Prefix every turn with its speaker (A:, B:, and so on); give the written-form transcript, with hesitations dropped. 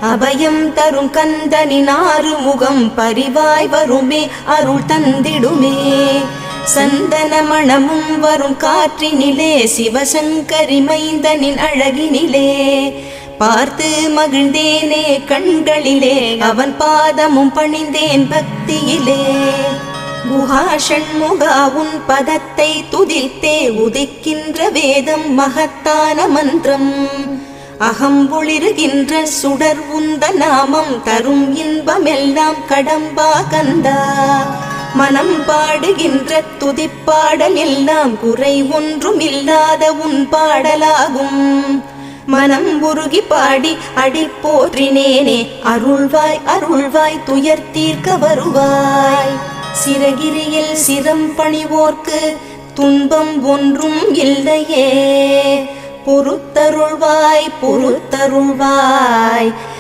A: அபயம் தரும் கந்தனின் ஆறுமுகம் பரிவாய் வருமே அருள் தந்திடுமே. சந்தன மணமும் வரும் காற்றினிலே சிவசங்கரி மைந்தனின் அழகினிலே பார்த்து மகிழ்ந்தேனே கண்களிலே அவன் பாதமும் பணிந்தேன் பக்தியிலே. குஹா ஷண்முகா உன் பதத்தை துதித்தே உதிக்கின்ற வேதம் மகத்தான மந்திரம். அகம் ஒளிருகின்ற சுடர் உந்த நாமம் தரும் இன்பமெல்லாம் கடம்பா கந்தா. மனம் பாடுகின்ற துதிப்பாடல் எல்லாம் குறை ஒன்றும் இல்லாத உன் பாடலாகும். மனம் உருகி பாடி அடி போற்றினேனே அருள்வாய் அருள்வாய் துயர் தீர்க்க வருவாய். சிறகிரியில் சிரம் பணிவோர்க்கு துன்பம் ஒன்றும் இல்லையே பொறுத்தருள்வாய் பொறுத்தருள்வாய்.